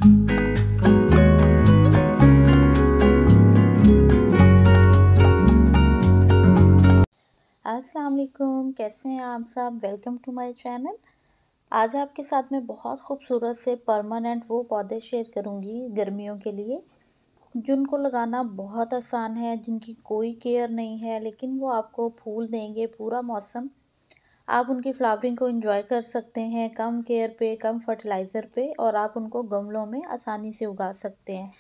अस्सलाम वालेकुम, कैसे हैं आप सब। Welcome to my channel. आज आपके साथ मैं बहुत खूबसूरत से परमानेंट वो पौधे शेयर करूंगी गर्मियों के लिए, जिनको लगाना बहुत आसान है, जिनकी कोई केयर नहीं है, लेकिन वो आपको फूल देंगे पूरा मौसम। आप उनकी फ्लावरिंग को एंजॉय कर सकते हैं कम केयर पे, कम फर्टिलाइज़र पे, और आप उनको गमलों में आसानी से उगा सकते हैं।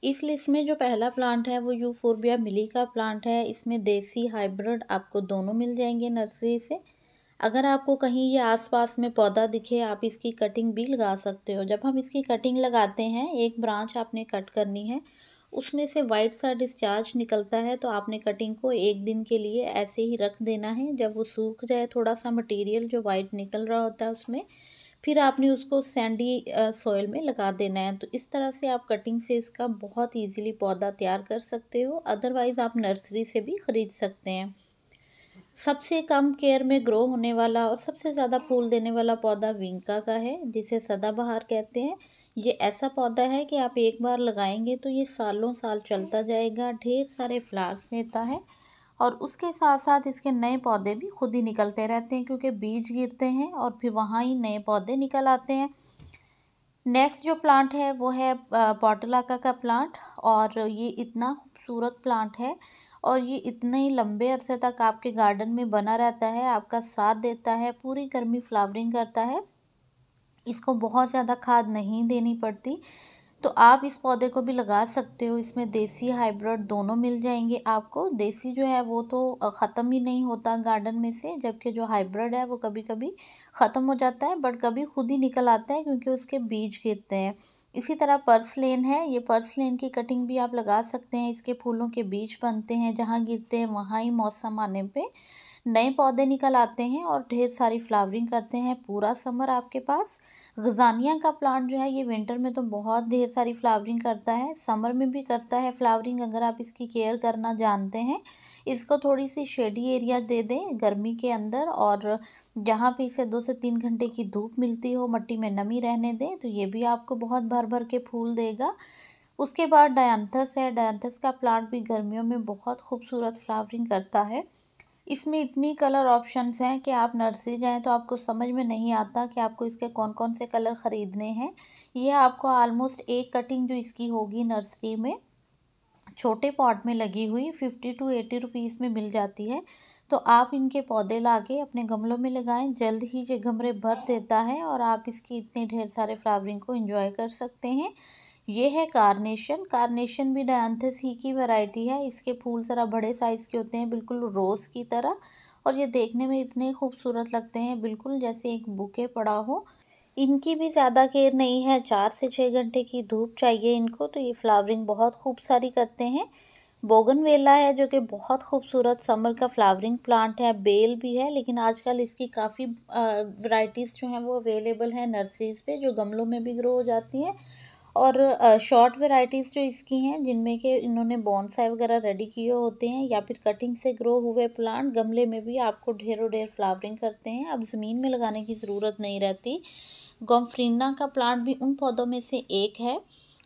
इस लिस्ट में जो पहला प्लांट है वो यूफोर्बिया मिली का प्लांट है। इसमें देसी हाइब्रिड आपको दोनों मिल जाएंगे नर्सरी से। अगर आपको कहीं ये आसपास में पौधा दिखे, आप इसकी कटिंग भी लगा सकते हो। जब हम इसकी कटिंग लगाते हैं, एक ब्रांच आपने कट करनी है, उसमें से वाइट सा डिस्चार्ज निकलता है, तो आपने कटिंग को एक दिन के लिए ऐसे ही रख देना है। जब वो सूख जाए, थोड़ा सा मटेरियल जो वाइट निकल रहा होता है उसमें, फिर आपने उसको सैंडी सॉइल में लगा देना है। तो इस तरह से आप कटिंग से इसका बहुत इजीली पौधा तैयार कर सकते हो। अदरवाइज़ आप नर्सरी से भी ख़रीद सकते हैं। सबसे कम केयर में ग्रो होने वाला और सबसे ज़्यादा फूल देने वाला पौधा विंका का है, जिसे सदाबहार कहते हैं। ये ऐसा पौधा है कि आप एक बार लगाएंगे तो ये सालों साल चलता जाएगा, ढेर सारे फ्लावर्स देता है, और उसके साथ साथ इसके नए पौधे भी खुद ही निकलते रहते हैं, क्योंकि बीज गिरते हैं और फिर वहाँ ही नए पौधे निकल आते हैं। नेक्स्ट जो प्लांट है वो है पोर्टुलाका का प्लांट, और ये इतना खूबसूरत प्लांट है और ये इतने ही लंबे अरसे तक आपके गार्डन में बना रहता है, आपका साथ देता है, पूरी गर्मी फ्लावरिंग करता है। इसको बहुत ज़्यादा खाद नहीं देनी पड़ती, तो आप इस पौधे को भी लगा सकते हो। इसमें देसी हाइब्रिड दोनों मिल जाएंगे आपको। देसी जो है वो तो ख़त्म ही नहीं होता गार्डन में से, जबकि जो हाइब्रिड है वो कभी कभी ख़त्म हो जाता है, बट कभी खुद ही निकल आता है क्योंकि उसके बीज गिरते हैं। इसी तरह पर्सलेन है, ये पर्सलेन की कटिंग भी आप लगा सकते हैं। इसके फूलों के बीज बनते हैं, जहाँ गिरते हैं वहाँ ही मौसम आने पे नए पौधे निकल आते हैं और ढेर सारी फ्लावरिंग करते हैं पूरा समर आपके पास। गजानिया का प्लांट जो है ये विंटर में तो बहुत ढेर सारी फ्लावरिंग करता है, समर में भी करता है फ्लावरिंग, अगर आप इसकी केयर करना जानते हैं। इसको थोड़ी सी शेडी एरिया दे दें गर्मी के अंदर, और जहाँ पे इसे 2 से 3 घंटे की धूप मिलती हो, मट्टी में नमी रहने दें, तो ये भी आपको बहुत भर भर के फूल देगा। उसके बाद डायंथस है। डायंथस का प्लांट भी गर्मियों में बहुत खूबसूरत फ्लावरिंग करता है। इसमें इतनी कलर ऑप्शंस हैं कि आप नर्सरी जाएं तो आपको समझ में नहीं आता कि आपको इसके कौन कौन से कलर ख़रीदने हैं। ये आपको ऑलमोस्ट एक कटिंग जो इसकी होगी नर्सरी में, छोटे पॉट में लगी हुई, 50 to 80 रुपीज़ में मिल जाती है। तो आप इनके पौधे लाके अपने गमलों में लगाएं, जल्द ही ये गमले भर देता है और आप इसकी इतने ढेर सारे फ्लावरिंग को एंजॉय कर सकते हैं। ये है कारनेशन। कारनेशन भी डायंथस ही की वैरायटी है। इसके फूल ज़रा बड़े साइज़ के होते हैं, बिल्कुल रोज़ की तरह, और ये देखने में इतने खूबसूरत लगते हैं, बिल्कुल जैसे एक बुके पड़ा हो। इनकी भी ज़्यादा केयर नहीं है, 4 से 6 घंटे की धूप चाहिए इनको, तो ये फ्लावरिंग बहुत खूब सारी करते हैं। बोगनवेला है जो कि बहुत खूबसूरत समर का फ्लावरिंग प्लांट है। बेल भी है, लेकिन आजकल इसकी काफ़ी वैरायटीज़ जो हैं वो अवेलेबल हैं नर्सरीज़ पे, जो गमलों में भी ग्रो हो जाती हैं, और शॉर्ट वैरायटीज़ जो इसकी हैं, जिनमें कि इन्होंने बॉन्साई वगैरह रेडी किए होते हैं, या फिर कटिंग से ग्रो हुए प्लांट गमले में भी आपको ढेरों ढेर फ्लावरिंग करते हैं। अब ज़मीन में लगाने की ज़रूरत नहीं रहती। गोम्फ्रीना का प्लांट भी उन पौधों में से एक है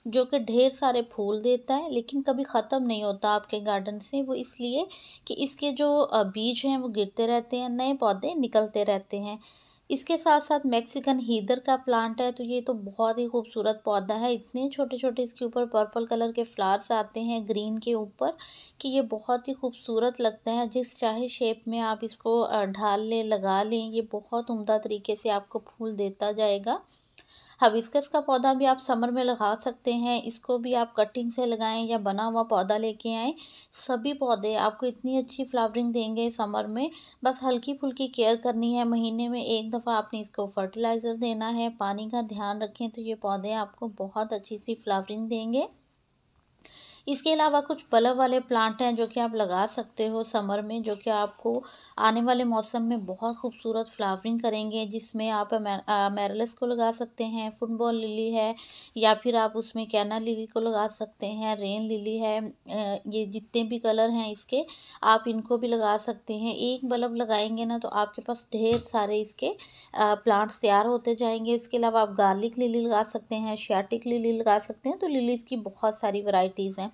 जो कि ढेर सारे फूल देता है, लेकिन कभी ख़त्म नहीं होता आपके गार्डन से। वो इसलिए कि इसके जो बीज हैं वो गिरते रहते हैं, नए पौधे निकलते रहते हैं। इसके साथ साथ मैक्सिकन हीदर का प्लांट है, तो ये तो बहुत ही खूबसूरत पौधा है। इतने छोटे छोटे इसके ऊपर पर्पल कलर के फ्लावर्स आते हैं ग्रीन के ऊपर, कि ये बहुत ही खूबसूरत लगता है। जिस चाहे शेप में आप इसको ढाल लें, लगा लें, ये बहुत उम्दा तरीके से आपको फूल देता जाएगा। हिबिस्कस का पौधा भी आप समर में लगा सकते हैं। इसको भी आप कटिंग से लगाएं या बना हुआ पौधा लेके आएँ, सभी पौधे आपको इतनी अच्छी फ्लावरिंग देंगे समर में। बस हल्की फुल्की केयर करनी है, महीने में एक दफ़ा आपने इसको फर्टिलाइज़र देना है, पानी का ध्यान रखें, तो ये पौधे आपको बहुत अच्छी सी फ्लावरिंग देंगे। इसके अलावा कुछ बल्ब वाले प्लांट हैं जो कि आप लगा सकते हो समर में, जो कि आपको आने वाले मौसम में बहुत खूबसूरत फ्लावरिंग करेंगे, जिसमें आप मैरलिस को लगा सकते हैं, फुटबॉल लिली है, या फिर आप उसमें कैना लिली को लगा सकते हैं, रेन लिली है। ये जितने भी कलर हैं इसके, आप इनको भी लगा सकते हैं। एक बल्ब लगाएंगे ना तो आपके पास ढेर सारे इसके प्लांट्स तैयार होते जाएंगे। इसके अलावा आप गार्लिक लिली लगा सकते हैं, शियाटिक लिली लगा सकते हैं। तो लिलीज़ की बहुत सारी वैरायटीज़ हैं।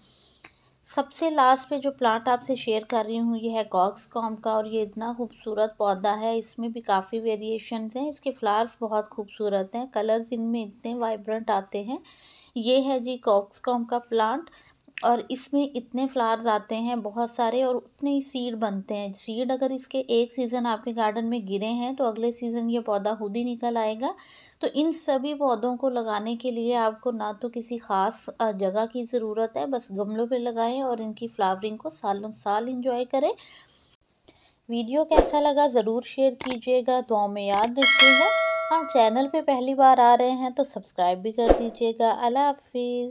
सबसे लास्ट पे जो प्लांट आपसे शेयर कर रही हूँ ये है कॉक्सकॉम का, और ये इतना खूबसूरत पौधा है। इसमें भी काफ़ी वेरिएशंस हैं। इसके फ्लावर्स बहुत खूबसूरत हैं, कलर्स इनमें इतने वाइब्रेंट आते हैं। ये है जी कॉक्सकॉम का प्लांट, और इसमें इतने फ्लावर्स आते हैं बहुत सारे, और उतने ही सीड बनते हैं। सीड अगर इसके एक सीज़न आपके गार्डन में गिरे हैं तो अगले सीज़न ये पौधा खुद ही निकल आएगा। तो इन सभी पौधों को लगाने के लिए आपको ना तो किसी ख़ास जगह की ज़रूरत है, बस गमलों पे लगाएं और इनकी फ्लावरिंग को सालों साल इंजॉय करें। वीडियो कैसा लगा ज़रूर शेयर कीजिएगा, दुआओं में याद रखिएगा। हाँ, चैनल पे पहली बार आ रहे हैं तो सब्सक्राइब भी कर दीजिएगा। अल्लाह हाफिज़।